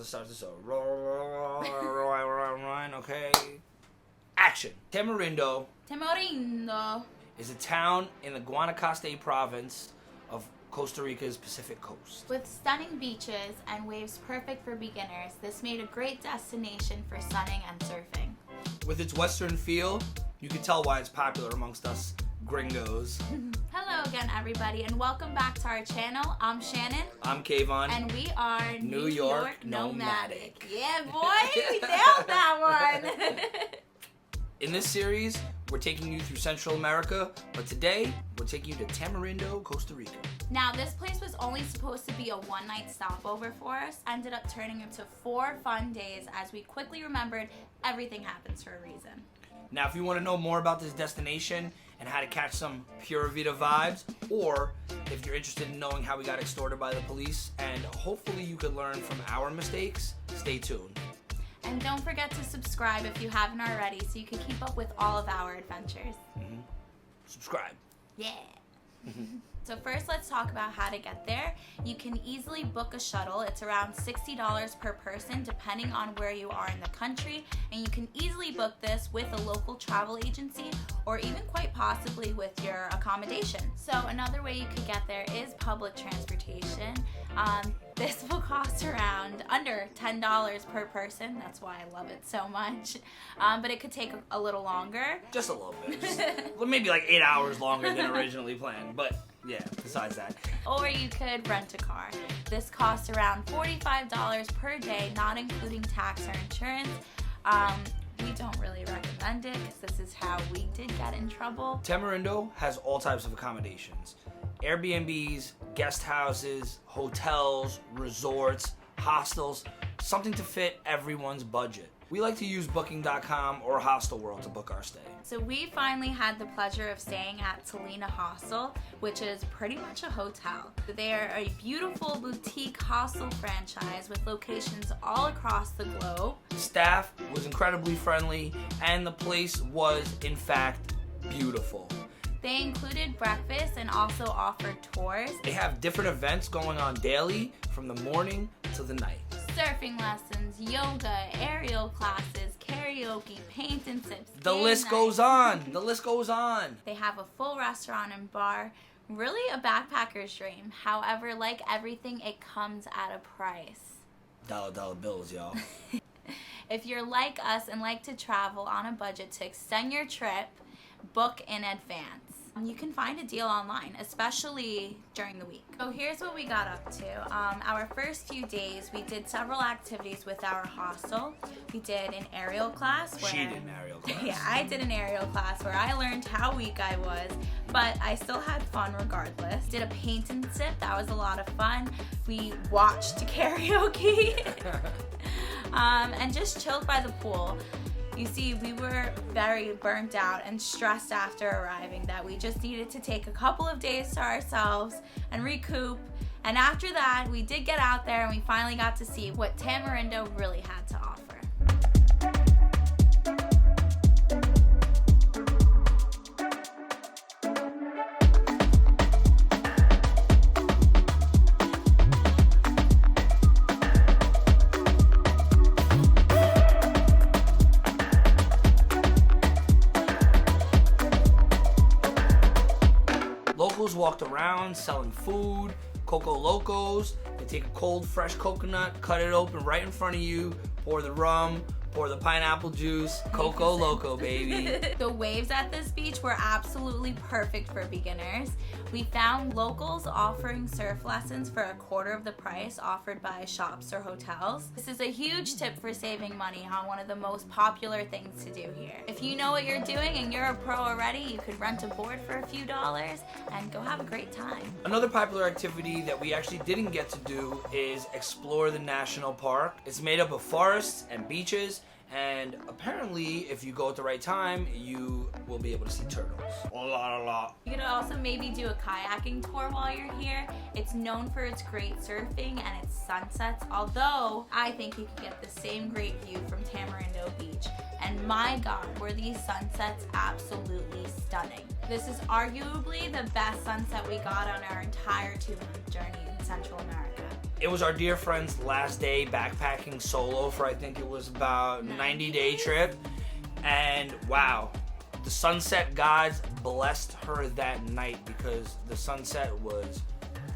Let's start this over. Okay. Action. Tamarindo is a town in the Guanacaste province of Costa Rica's Pacific coast. With stunning beaches and waves perfect for beginners, this made a great destination for sunning and surfing. With its western feel, you can tell why it's popular amongst us gringos. Hello again, everybody, and welcome back to our channel. I'm Shannon. I'm Kayvon. And we are New York Nomadic. Yeah, boy, we nailed that one. In this series, we're taking you through Central America, but today, we're taking you to Tamarindo, Costa Rica. Now, this place was only supposed to be a one-night stopover for us, ended up turning into 4 fun days as we quickly remembered everything happens for a reason. Now, if you want to know more about this destination and how to catch some Pura Vida vibes, or if you're interested in knowing how we got extorted by the police, and hopefully you could learn from our mistakes, stay tuned. And don't forget to subscribe if you haven't already so you can keep up with all of our adventures. Subscribe. Yeah. So first, let's talk about how to get there. You can easily book a shuttle. It's around $60 per person depending on where you are in the country, and you can easily book this with a local travel agency or even quite possibly with your accommodation. So another way you could get there is public transportation. This will cost around under $10 per person. That's why I love it so much. But it could take a little longer. Just a little bit. Well, maybe like 8 hours longer than originally planned, but yeah, besides that. Or you could rent a car. This costs around $45 per day, not including tax or insurance. We don't really recommend it because this is how we did get in trouble. Tamarindo has all types of accommodations. Airbnbs, guest houses, hotels, resorts, hostels, something to fit everyone's budget. We like to use Booking.com or Hostelworld to book our stay. So we finally had the pleasure of staying at Selina Hostel, which is pretty much a hotel. They are a beautiful boutique hostel franchise with locations all across the globe. Staff was incredibly friendly, and the place was, in fact, beautiful. They included breakfast and also offered tours. They have different events going on daily from the morning to the night. Surfing lessons, yoga, aerial classes, karaoke, paint and sips. The list goes on. The list goes on. They have a full restaurant and bar. Really a backpacker's dream. However, like everything, it comes at a price. Dollar bills, y'all. If you're like us and like to travel on a budget to extend your trip, book in advance. You can find a deal online, especially during the week. So here's what we got up to. Our first few days, we did several activities with our hostel. We did an aerial class. She did an aerial class. Yeah, I did an aerial class where I learned how weak I was, but I still had fun regardless. Did a paint and sip. That was a lot of fun. We watched karaoke and just chilled by the pool. You see, we were very burnt out and stressed after arriving that we just needed to take a couple of days to ourselves and recoup. And after that, we did get out there and we finally got to see what Tamarindo really had to offer. Locals walked around selling food, Coco Locos. They take a cold, fresh coconut, cut it open right in front of you, pour the rum, pour the pineapple juice, Coco Loco, baby. The waves at this beach were absolutely perfect for beginners. We found locals offering surf lessons for a quarter of the price offered by shops or hotels. This is a huge tip for saving money on one of the most popular things to do here. If you know what you're doing and you're a pro already, you could rent a board for a few dollars and go have a great time. Another popular activity that we actually didn't get to do is explore the national park. It's made up of forests and beaches, and apparently if you go at the right time, you will be able to see turtles. You could also maybe do a kayaking tour while you're here. It's known for its great surfing and its sunsets, although I think you can get the same great view from Tamarindo Beach. And my God, were these sunsets absolutely stunning. This is arguably the best sunset we got on our entire 2-month journey. Central America. It was our dear friend's last day backpacking solo for, I think it was about 90-day trip. And wow, the sunset gods blessed her that night because the sunset was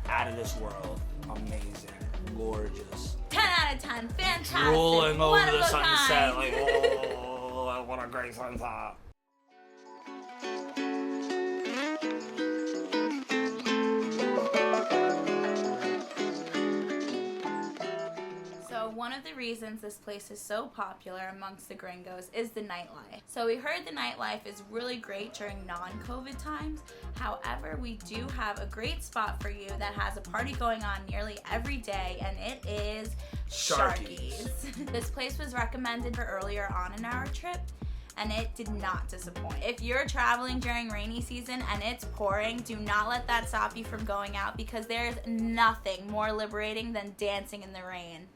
out of this world. Amazing. Gorgeous. 10 out of 10. Fantastic. Rolling over What a the good sunset time. like, oh, what a great sunset. One of the reasons this place is so popular amongst the gringos is the nightlife. So we heard the nightlife is really great during non-COVID times. However, we do have a great spot for you that has a party going on nearly every day, and it is Sharky's. This place was recommended for earlier on in our trip, and it did not disappoint. If you're traveling during rainy season and it's pouring, do not let that stop you from going out because there's nothing more liberating than dancing in the rain.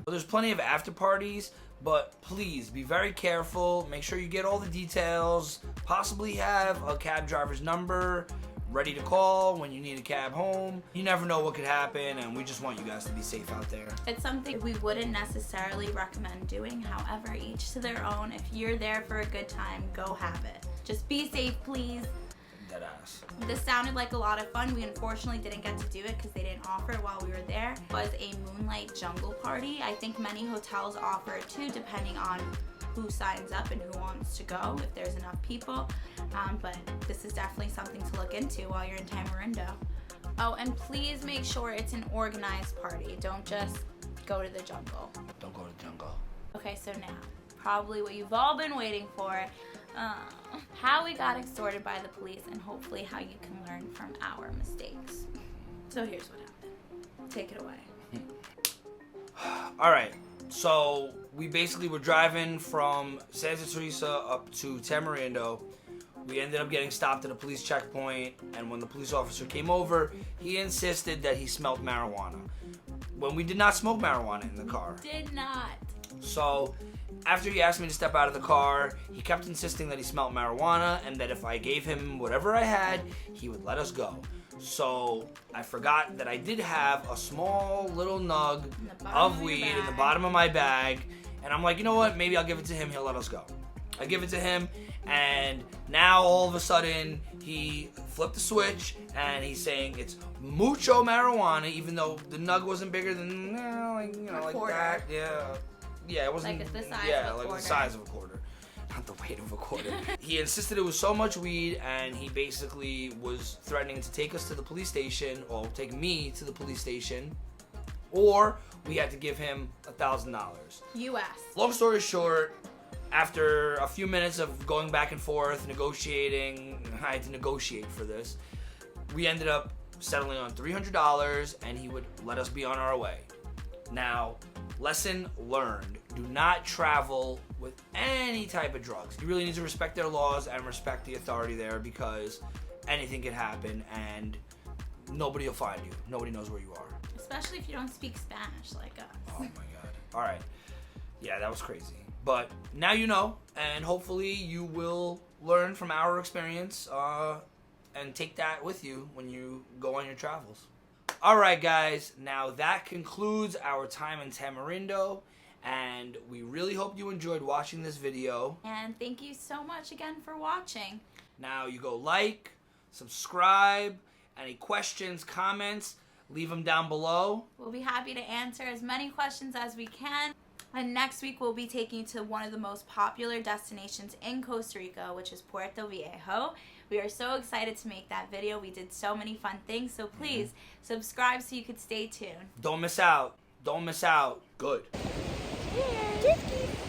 There's plenty of after parties, but please be very careful. Make sure you get all the details. Possibly have a cab driver's number ready to call when you need a cab home. You never know what could happen, and we just want you guys to be safe out there. It's something we wouldn't necessarily recommend doing. However, each to their own. If you're there for a good time, go have it. Just be safe, please. Deadass. This sounded like a lot of fun. We unfortunately didn't get to do it because they didn't offer it while we were there. It was a moonlight jungle party. I think many hotels offer it too, depending on who signs up and who wants to go, if there's enough people. But this is definitely something to look into while you're in Tamarindo. Oh, and please make sure it's an organized party. Don't just go to the jungle. Don't go to the jungle. Okay, so now, probably what you've all been waiting for. How we got extorted by the police, and hopefully how you can learn from our mistakes. So here's what happened. Take it away. All right. So we basically were driving from Santa Teresa up to Tamarindo. We ended up getting stopped at a police checkpoint, and when the police officer came over, he insisted that he smelled marijuana. When we did not smoke marijuana in the car. Did not. So after he asked me to step out of the car, he kept insisting that he smelled marijuana and that if I gave him whatever I had, he would let us go. So I forgot that I did have a small little nug of weed in the bottom of my bag. And I'm like, you know what? Maybe I'll give it to him. He'll let us go. I give it to him. And now all of a sudden he flipped the switch and he's saying it's mucho marijuana, even though the nug wasn't bigger than, like that. Yeah, it wasn't. Like the size of a quarter. Like the size of a quarter. Not the weight of a quarter. He insisted it was so much weed, and he basically was threatening to take us to the police station, or take me to the police station, or we had to give him $1,000. US. Long story short, after a few minutes of going back and forth, negotiating, I had to negotiate for this, we ended up settling on $300, and he would let us be on our way. Now, lesson learned. Do not travel with any type of drugs. You really need to respect their laws and respect the authority there, because anything can happen and nobody will find you. Nobody knows where you are. Especially if you don't speak Spanish like us. Oh my God. All right. Yeah, that was crazy. But now you know, and hopefully you will learn from our experience and take that with you when you go on your travels. Alright guys, now that concludes our time in Tamarindo, and we really hope you enjoyed watching this video. And thank you so much again for watching. Now you go like, subscribe, any questions, comments, leave them down below. We'll be happy to answer as many questions as we can. And next week we'll be taking you to one of the most popular destinations in Costa Rica, which is Puerto Viejo. We are so excited to make that video. We did so many fun things, so please subscribe so you could stay tuned. Don't miss out. Don't miss out. Good. Cheers.